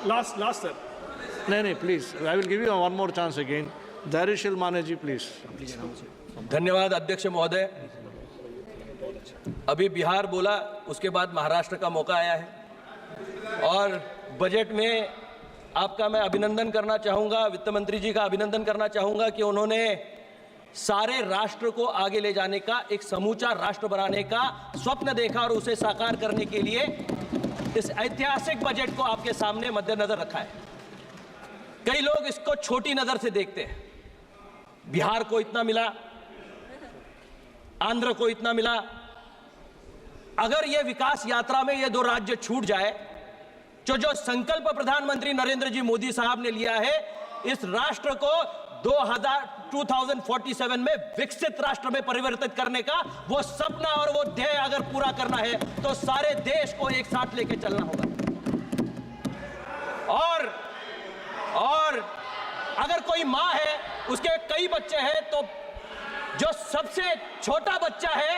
Last, sir. नहीं, please. I will give you one more chance again. Darishil Mane ji, please. धन्यवाद अध्यक्ष महोदय। अभी बिहार बोला, उसके बाद महाराष्ट्र का मौका आया है और बजट में आपका मैं अभिनंदन करना चाहूँगा, वित्त मंत्री जी का अभिनंदन करना चाहूँगा कि उन्होंने सारे राष्ट्र को आगे ले जाने का, एक समूचा राष्ट्र बनाने का स्वप्न देखा और उसे साकार करने के लिए इस ऐतिहासिक बजट को आपके सामने मद्देनजर रखा है। कई लोग इसको छोटी नज़र से देखते हैं। बिहार को इतना मिला, आंध्र को इतना मिला। अगर ये विकास यात्रा में ये दो राज्य छूट जाए, जो संकल्प प्रधानमंत्री नरेंद्र जी मोदी साहब ने लिया है, इस राष्ट्र को 2047 में विकसित राष्ट्र में परिवर्तित करने का वो सपना और वो ध्येय अगर पूरा करना है तो सारे देश को एक साथ लेके चलना होगा। और अगर कोई माँ है, उसके कई बच्चे हैं, तो जो सबसे छोटा बच्चा है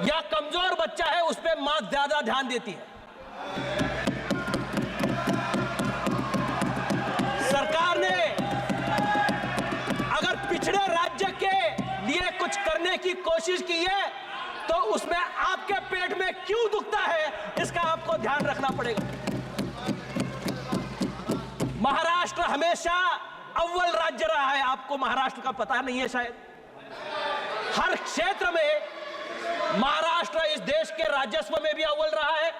या कमजोर बच्चा है, उस पर माँ ज्यादा ध्यान देती है। सरकार ने अगर पिछड़े राज्य के लिए कुछ करने की कोशिश की है तो उसमें आपके पेट में क्यों दुखता है, इसका आपको ध्यान रखना पड़ेगा। महाराष्ट्र हमेशा अव्वल राज्य रहा है, आपको महाराष्ट्र का पता नहीं है शायद। हर क्षेत्र में महाराष्ट्र इस देश के राजस्व में भी अव्वल रहा है,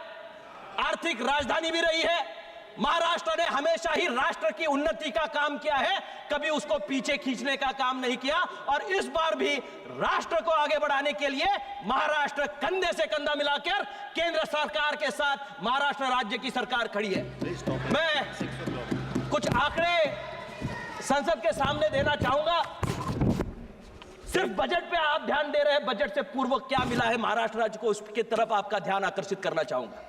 आर्थिक राजधानी भी रही है। महाराष्ट्र ने हमेशा ही राष्ट्र की उन्नति का काम किया है, कभी उसको पीछे खींचने का काम नहीं किया। और इस बार भी राष्ट्र को आगे बढ़ाने के लिए महाराष्ट्र कंधे से कंधा मिलाकर केंद्र सरकार के साथ महाराष्ट्र राज्य की सरकार खड़ी है। मैं कुछ आंकड़े संसद के सामने देना चाहूंगा। सिर्फ बजट पे आप ध्यान दे रहे हैं, बजट से पूर्व क्या मिला है महाराष्ट्र राज्य को, उसकी तरफ आपका ध्यान आकर्षित करना चाहूंगा।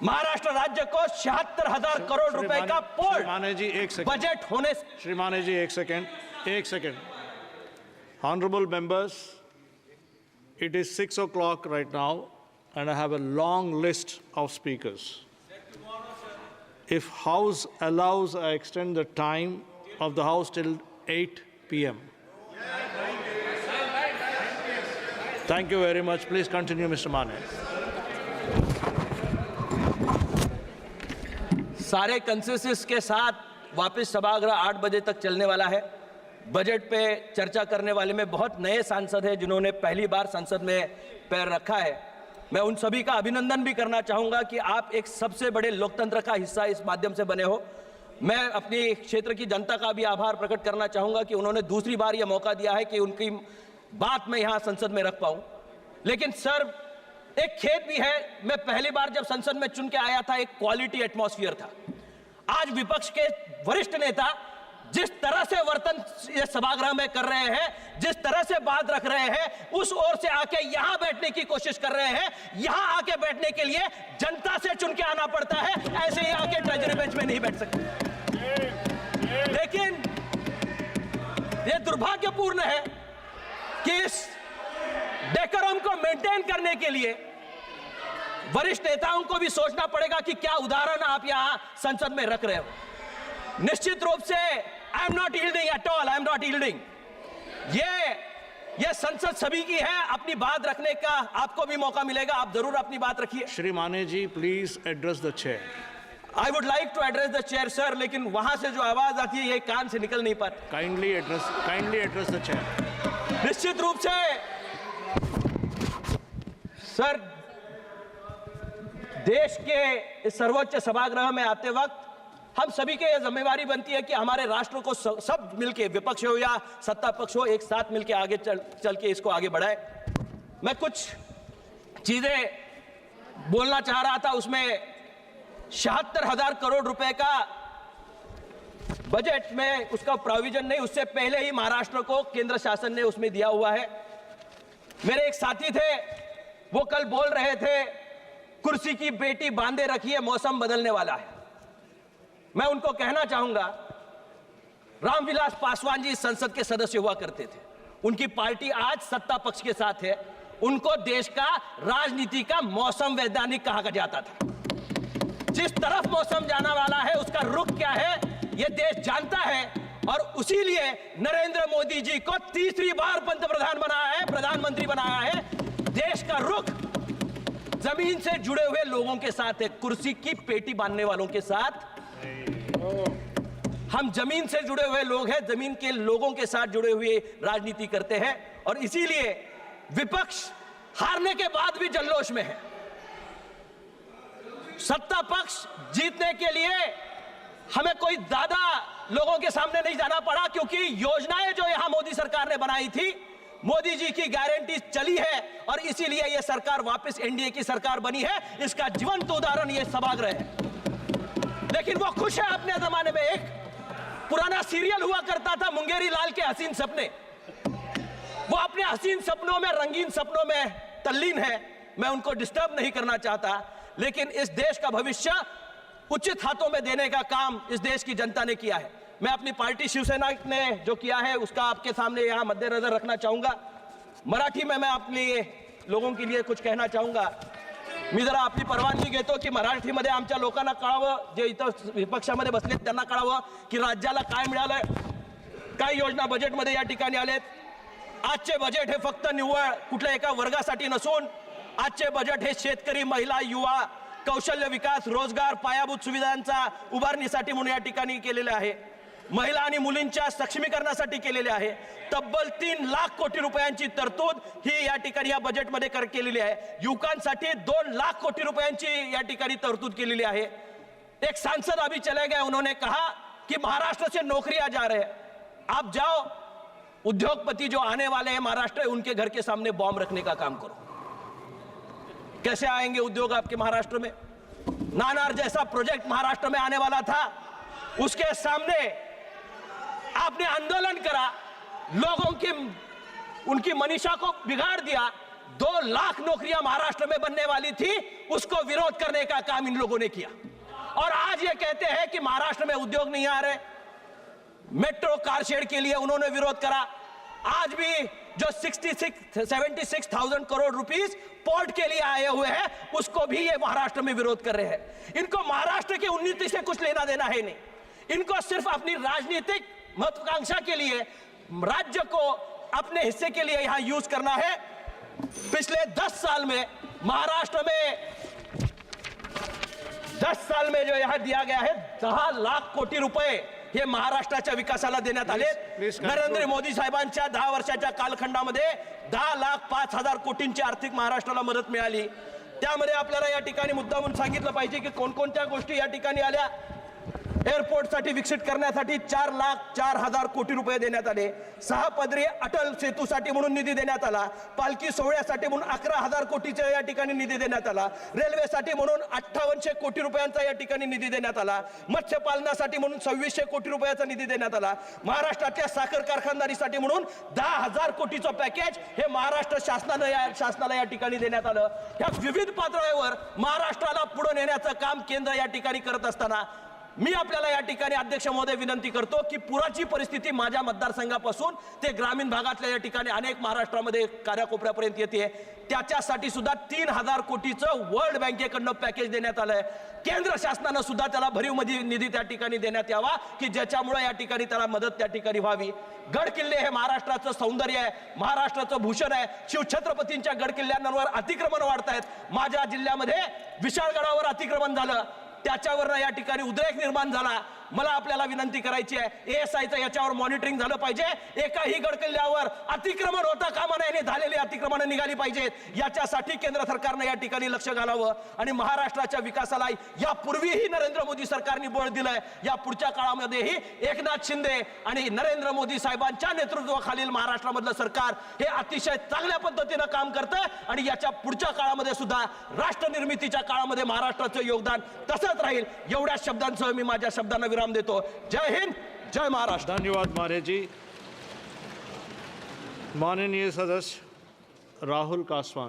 महाराष्ट्र राज्य को 76,000 करोड़ रुपए का पोर्ट बजट होने। श्री माने जी, एक second. Honorable members, it is 6 o'clock right now and I have a long list of speakers. If House allows, I extend the time of the House till 8 p.m. Thank you very much. Please continue, Mr. Mane. सारे consensus के साथ वापस सभागृह 8 बजे तक चलने वाला है। बजट पे चर्चा करने वाले में बहुत नए सांसद हैं जिन्होंने पहली बार संसद में पैर रखा है। मैं उन सभी का अभिनंदन भी करना चाहूँगा कि आप एक सबसे बड़े लोकतंत्र का हिस्सा इस माध्यम से बने हो। मैं अपनी क्षेत्र की जनता का भी आभार प्रकट करना चाहूँगा कि उन्होंने दूसरी बार यह मौका दिया है कि उनकी बात मैं यहाँ संसद में रख पाऊँ। लेकिन सर, एक खेद भी है, मैं पहली बार जब संसद में चुन के आया था, एक क्वालिटी एटमॉस्फेयर था। आज विपक्ष के वरिष्ठ नेता जिस तरह से वर्तन ये सभागृह में कर रहे हैं, जिस तरह से बात रख रहे हैं, उस ओर से आके यहां बैठने की कोशिश कर रहे हैं। यहां आके बैठने के लिए जनता से चुन के आना पड़ता है, ऐसे ही आके ट्रेजरी बेंच में नहीं बैठ सकते। लेकिन यह दुर्भाग्यपूर्ण है कि इस डेकोरम को मेंटेन करने के लिए वरिष्ठ नेताओं को भी सोचना पड़ेगा कि क्या उदाहरण आप यहां संसद में रख रहे हो। निश्चित रूप से I am not yielding at all, I am not yielding. ये संसद सभी की है, अपनी बात रखने का आपको भी मौका मिलेगा, आप जरूर अपनी बात रखिए। Shri Mane ji, please address the chair. I would like to address the chair sir, लेकिन वहां से जो आवाज आती है ये कान से निकल नहीं पाती। Kindly address the chair. निश्चित रूप से सर, देश के इस सर्वोच्च सभागृह में आते वक्त हम सभी के यह जिम्मेवारी बनती है कि हमारे राष्ट्र को सब मिलके, विपक्ष हो या सत्ता पक्ष हो, एक साथ मिलके आगे चल के इसको आगे बढ़ाए। मैं कुछ चीजें बोलना चाह रहा था, उसमें 76,000 करोड़ रुपए का बजट में उसका प्रोविजन नहीं, उससे पहले ही महाराष्ट्र को केंद्र शासन ने उसमें दिया हुआ है। मेरे एक साथी थे, वो कल बोल रहे थे कुर्सी की बेटी बांधे रखिए, मौसम बदलने वाला है। मैं उनको कहना चाहूंगा, रामविलास पासवान जी संसद के सदस्य हुआ करते थे, उनकी पार्टी आज सत्ता पक्ष के साथ है, उनको देश का राजनीति का मौसम वैज्ञानिक कहा जाता था। जिस तरफ मौसम जाना वाला है उसका रुख क्या है ये देश जानता है, और उसीलिए नरेंद्र मोदी जी को तीसरी बार पंतप्रधान बनाया है, प्रधानमंत्री बनाया है। देश का रुख जमीन से जुड़े हुए लोगों के साथ है, कुर्सी की पेटी बांधने वालों के साथ। हम जमीन से जुड़े हुए लोग हैं, जमीन के लोगों के साथ जुड़े हुए राजनीति करते हैं, और इसीलिए विपक्ष हारने के बाद भी जल्लोश में है। सत्ता पक्ष जीतने के लिए हमें कोई ज्यादा लोगों के सामने नहीं जाना पड़ा, क्योंकि योजनाएं जो यहां मोदी सरकार ने बनाई थी, मोदी जी की गारंटी चली है, और इसीलिए यह सरकार वापस एनडीए की सरकार बनी है। इसका जीवंत उदाहरण यह सभागृह है। लेकिन वो खुश है अपने जमाने में। एक पुराना सीरियल हुआ करता था मुंगेरी लाल के हसीन सपने, वो अपने हसीन सपनों में, रंगीन सपनों में तल्लीन है। मैं उनको डिस्टर्ब नहीं करना चाहता, लेकिन इस देश का भविष्य उचित हाथों में देने का काम इस देश की जनता ने किया है। मैं अपनी पार्टी शिवसेना ने जो किया है उसका आपके सामने यहां मद्देनजर रखना चाहूंगा। मराठी में मैं आपके लोगों के लिए कुछ कहना चाहूंगा। मी जरा आपली परवानगी घेतो की मराठीमध्ये आमच्या लोकांना कळावं, जे इथं विपक्षामध्ये बसलेत त्यांना कळावं की राज्याला काय मिळालंय, काय योजना बजेटमध्ये या ठिकाणी आलेत। आजचे बजेट हे फक्त निव्वळ कुठल्या एका वर्गासाठी नसून आजचे बजेट हे शेतकरी, महिला, युवा, कौशल्य विकास, रोजगार, पायाभूत सुविधांचा उभारणीसाठी म्हणून या ठिकाणी केलेले आहे। महिला आणि मुलींच्या सक्षमीकरणासाठी केलेले आहे। तब्बल 3 लाख कोटी रुपयांची तरतूद ही या ठिकाणी या बजेटमध्ये केलेली आहे। युवकांसाठी 2 लाख कोटी रुपयांची या ठिकाणी तरतूद केलेली आहे। एक सांसद अभी चले गए, उन्होंने कहा कि महाराष्ट्र से नौकरियां जा रहे हैं। आप जाओ, उद्योगपति जो आने वाले हैं महाराष्ट्र, उनके घर के सामने बॉम्ब रखने का काम करो। कैसे आएंगे उद्योग आपके महाराष्ट्र में? नानार जैसा प्रोजेक्ट महाराष्ट्र में आने वाला था, उसके सामने आपने आंदोलन करा, लोगों की उनकी मनीषा को बिगाड़ दिया। 2 लाख नौकरियां महाराष्ट्र में बनने वाली थी, उसको विरोध करने का काम इन लोगों ने किया। और आज ये कहते हैं कि महाराष्ट्र में उद्योग नहीं आ रहे। मेट्रो कारशेड के लिए उन्होंने विरोध करा। आज भी जो 76,000 करोड़ रुपीस पोर्ट के लिए आए हुए हैं, उसको भी ये महाराष्ट्र में विरोध कर रहे हैं। इनको महाराष्ट्र की उन्नति से कुछ लेना देना है नहीं। इनको सिर्फ अपनी राजनीतिक महत्वाकांक्षा के लिए राज्य को अपने हिस्से के लिए यहां यूज करना है। पिछले 10 साल में महाराष्ट्र में 10 साल में जो यहां दिया गया है 10 लाख कोटी रुपए हे महाराष्ट्राच्या विकासाला देण्यात आले। नरेंद्र मोदी साहेबांच्या 10 वर्षाच्या कालखंडामध्ये 10,05,000 कोटींची आर्थिक महाराष्ट्राला मदत मिळाली। त्यामध्ये आपल्याला या ठिकाणी मुद्दा म्हणून सांगितलं पाहिजे की कोणकोणत्या गोष्टी या ठिकाणी आल्या। एअरपोर्टसाठी विकसित करण्यासाठी 4,04,000 कोटी रुपये देण्यात आले। 6 पदरी अटल सेतूसाठी म्हणून निधी देण्यात आला। पालखी सोहळ्यासाठी म्हणून 11,000 कोटीचा या ठिकाणी निधी देण्यात आला। रेल्वेसाठी म्हणून 5800 कोटी रुपयांचा या ठिकाणी निधी देण्यात आला। मत्स्यपालनासाठी म्हणून 2600 कोटी रुपयाचा निधी देण्यात आला। महाराष्ट्राच्या साखर कारखानदारीसाठी म्हणून 10,000 कोटीचं पॅकेज हे महाराष्ट्र शासनाला या ठिकाणी देण्यात आलं। या विविध पातळीवर महाराष्ट्राला पुढे नेण्याचं काम केंद्र या ठिकाणी करत असताना मी आपल्याला या ठिकाणी अध्यक्ष महोदय विनंती करतो की पुराची परिस्थिती माझ्या मतदारसंघापासून ते ग्रामीण भागातल्या या ठिकाणी अनेक महाराष्ट्रामध्ये काऱ्याकोपऱ्यापर्यंत येते। त्याच्यासाठी सुद्धा 3,000 कोटीचं वर्ल्ड बँकेकडनं पॅकेज देण्यात आलंय। केंद्र शासनानं सुद्धा त्याला भरीव निधी त्या ठिकाणी देण्यात यावा की ज्याच्यामुळे या ठिकाणी त्याला मदत त्या ठिकाणी व्हावी। गड किल्ले हे महाराष्ट्राचं सौंदर्य आहे, महाराष्ट्राचं भूषण आहे। शिवछत्रपतींच्या गड किल्ल्यांवर अतिक्रमण वाढतायत। माझ्या जिल्ह्यामध्ये विशाळगडावर अतिक्रमण झालं, त्याच्यावर या ठिकाणी उद्रेक निर्माण झाला। मला आपल्याला विनंती करायची आहे, एएसआयचं याच्यावर मॉनिटरिंग झालं पाहिजे। एकाही गड किल्ल्यावर अतिक्रमण होता कामा नये, झालेली अतिक्रमण निघाली पाहिजेत। याच्यासाठी केंद्र सरकारने या ठिकाणी लक्ष घालावं आणि महाराष्ट्राच्या विकासाला यापूर्वीही नरेंद्र मोदी सरकारने बळ दिलंय, या पुढच्या काळामध्येही एकनाथ शिंदे आणि नरेंद्र मोदी साहेबांच्या नेतृत्वाखालील महाराष्ट्रामधलं सरकार हे अतिशय चांगल्या पद्धतीने काम करतं आणि याच्या पुढच्या काळामध्ये सुद्धा राष्ट्र निर्मितीच्या काळामध्ये महाराष्ट्राचं योगदान तसंच राहील। एवढ्या शब्दांसह मी माझ्या शब्दांना विराम देतो। जय हिंद, जय महाराष्ट्र। धन्यवाद माने जी। माननीय सदस्य राहुल कासवान।